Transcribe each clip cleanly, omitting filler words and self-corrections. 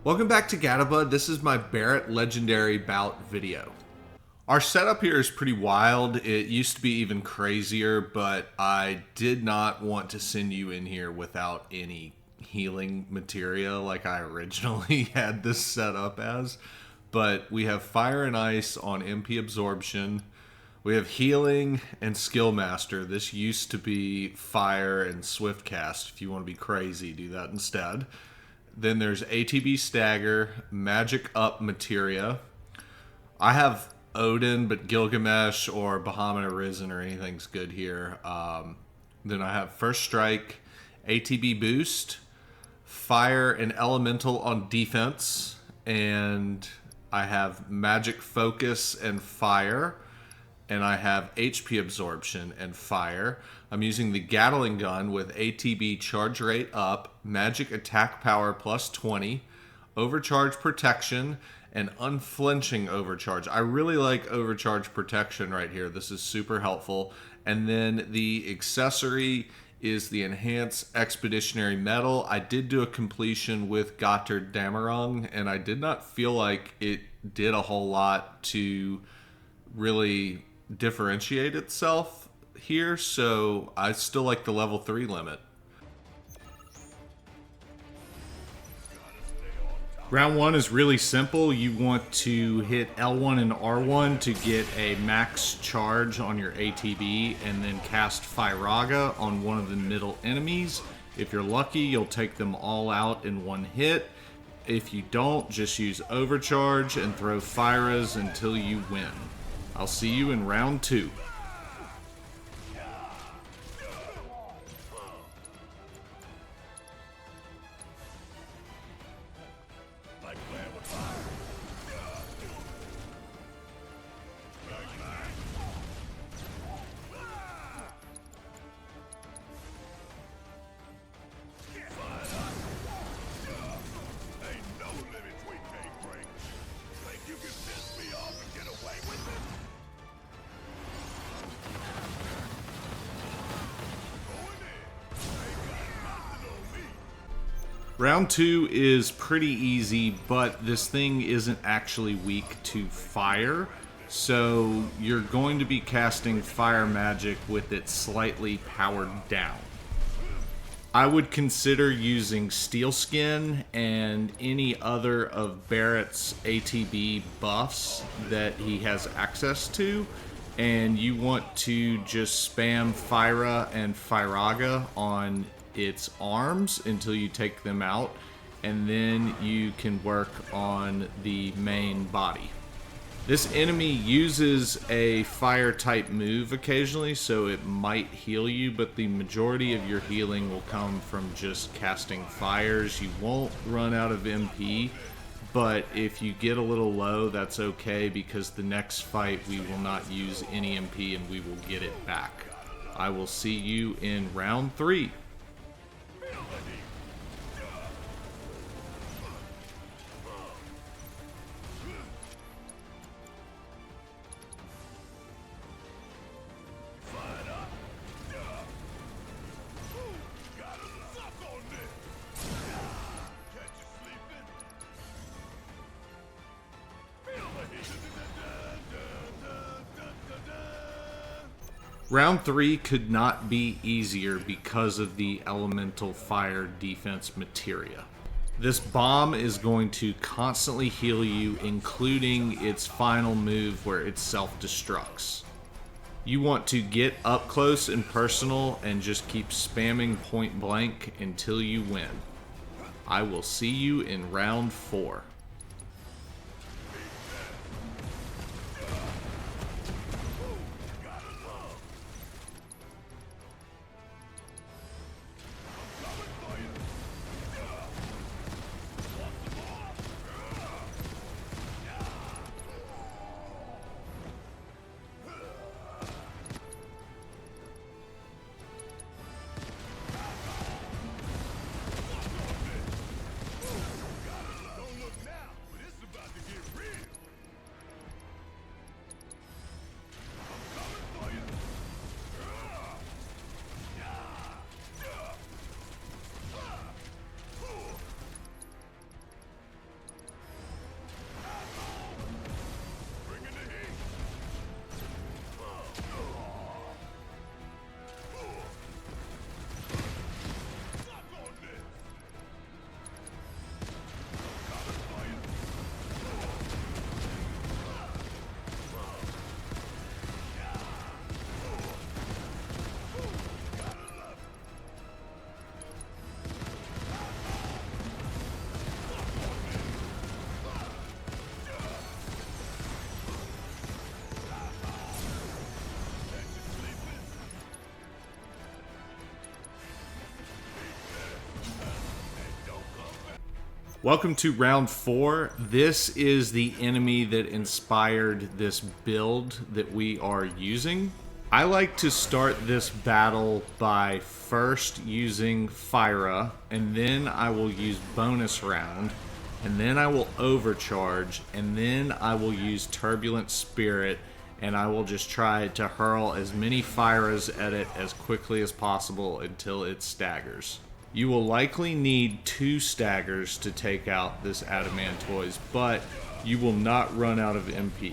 Welcome back to Gatabud. This is my Barrett Legendary Bout video. Our setup here is pretty wild. It used to be even crazier, but I did not want to send you in here without any healing materia like I originally had this set up as. But we have Fire and Ice on MP Absorption. We have Healing and Skill Master. This used to be Fire and Swift Cast. If you want to be crazy, do that instead. Then there's ATB Stagger, Magic Up Materia. I have Odin, but Gilgamesh or Bahamut Arisen or anything's good here. Then I have First Strike, ATB Boost, Fire and Elemental on defense, and I have Magic Focus and Fire, and I have HP Absorption and Fire. I'm using the Gatling Gun with ATB Charge Rate Up, Magic Attack Power plus 20, Overcharge Protection, and Unflinching Overcharge. I really like Overcharge Protection right here. This is super helpful. And then the accessory is the Enhanced Expeditionary Medal. I did do a completion with Gatabud, and I did not feel like it did a whole lot to really differentiate itself here, so I still like the level 3 limit. Round 1 is really simple. You want to hit L1 and R1 to get a max charge on your ATB and then cast Firaga on one of the middle enemies. If you're lucky, you'll take them all out in one hit. If you don't, just use Overcharge and throw Firas until you win. I'll see you in round 2. Round 2 is pretty easy, but this thing isn't actually weak to fire, so you're going to be casting fire magic with it slightly powered down. I would consider using Steel Skin and any other of Barrett's ATB buffs that he has access to, and you want to just spam Fyra and Firaga on its arms until you take them out, and then you can work on the main body. This enemy uses a fire type move occasionally, so it might heal you, but the majority of your healing will come from just casting fires. You won't run out of MP, but if you get a little low, that's okay, because the next fight we will not use any MP and we will get it back. I will see you in round 3. Round 3 could not be easier because of the elemental fire defense materia. This bomb is going to constantly heal you, including its final move where it self-destructs. You want to get up close and personal and just keep spamming point blank until you win. I will see you in round 4. Welcome to round 4. This is the enemy that inspired this build that we are using. I like to start this battle by first using Fyra, and then I will use bonus round, and then I will overcharge, and then I will use Turbulent Spirit, and I will just try to hurl as many Fyras at it as quickly as possible until it staggers. You will likely need 2 staggers to take out this Adamantoise, but you will not run out of MP.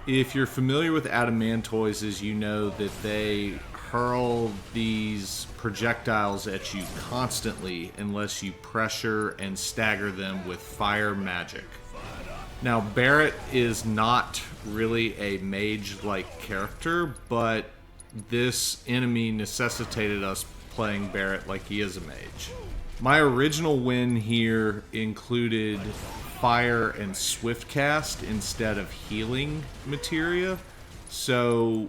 If you're familiar with Adamantoises, you know that they hurl these projectiles at you constantly unless you pressure and stagger them with fire magic. Now, Barrett is not really a mage-like character, but this enemy necessitated us playing Barrett like he is a mage. My original win here included fire and swift cast instead of healing materia, so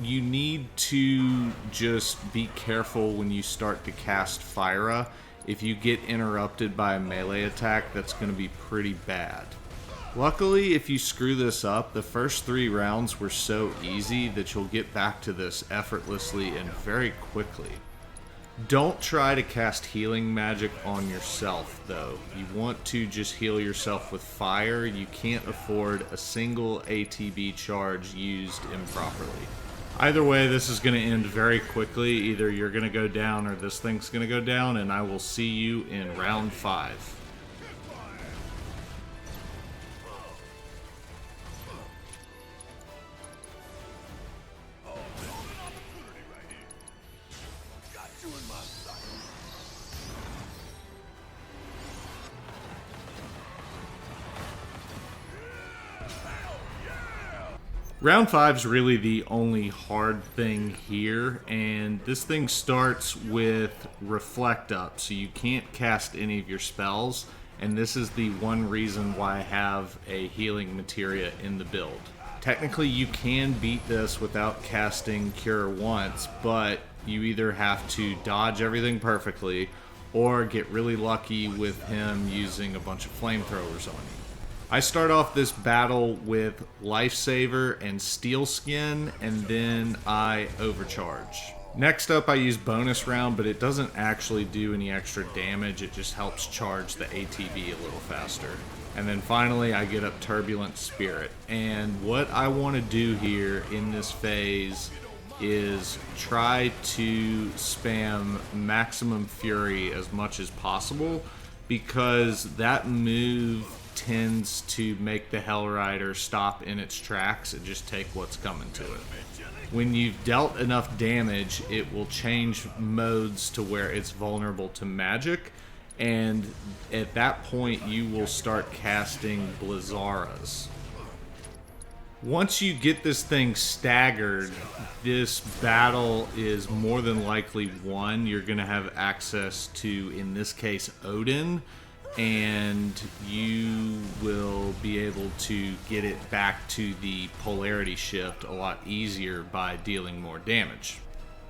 you need to just be careful when you start to cast Fyra. If you get interrupted by a melee attack, that's going to be pretty bad. Luckily, if you screw this up, the first 3 rounds were so easy that you'll get back to this effortlessly and very quickly. Don't try to cast healing magic on yourself, though. You want to just heal yourself with fire. You can't afford a single ATB charge used improperly. Either way, this is going to end very quickly. Either you're going to go down or this thing's going to go down, and I will see you in round 5. Round 5 is really the only hard thing here, and this thing starts with Reflect Up, so you can't cast any of your spells, and this is the one reason why I have a healing materia in the build. Technically, you can beat this without casting Cure once, but you either have to dodge everything perfectly, or get really lucky with him using a bunch of flamethrowers on you. I start off this battle with Lifesaver and Steel Skin, and then I overcharge. Next up, I use bonus round, but it doesn't actually do any extra damage. It just helps charge the ATB a little faster. And then finally, I get up Turbulent Spirit. And what I want to do here in this phase is try to spam Maximum Fury as much as possible, because that move tends to make the Hell Rider stop in its tracks and just take what's coming to it. When you've dealt enough damage, it will change modes to where it's vulnerable to magic, and at that point you will start casting Blizzaras. Once you get this thing staggered, this battle is more than likely won. You're going to have access to, in this case, Odin, and you will be able to get it back to the polarity shift a lot easier by dealing more damage.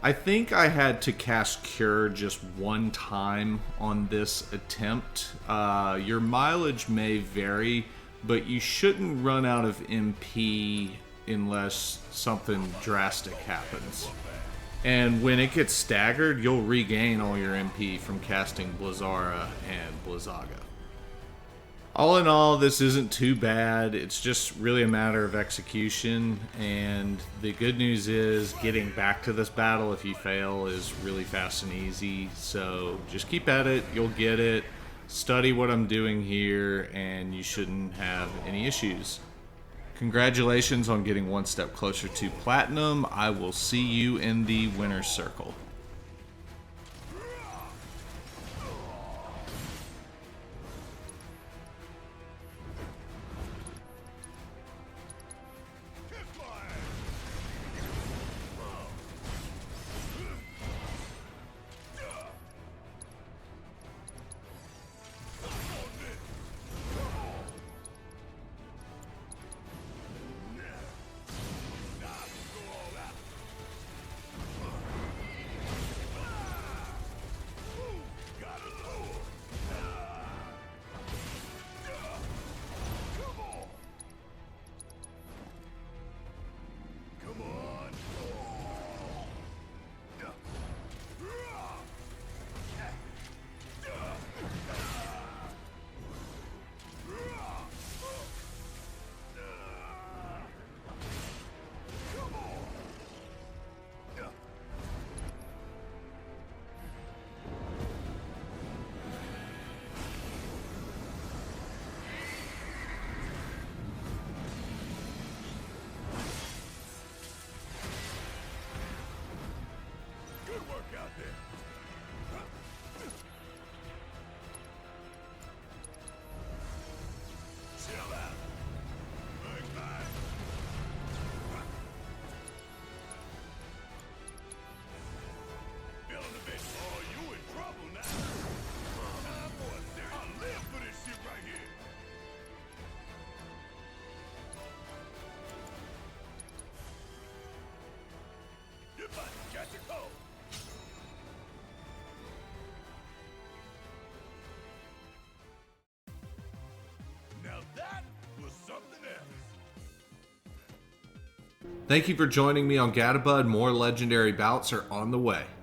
I think I had to cast Cure just one time on this attempt. Your mileage may vary, but you shouldn't run out of MP unless something drastic happens. And when it gets staggered, you'll regain all your MP from casting Blizzara and Blizzaga. All in all, this isn't too bad. It's just really a matter of execution, and the good news is getting back to this battle if you fail is really fast and easy. So just keep at it, you'll get it. Study what I'm doing here, and you shouldn't have any issues. Congratulations on getting one step closer to Platinum. I will see you in the winner's circle. Thank you for joining me on Gatabud. More legendary bouts are on the way.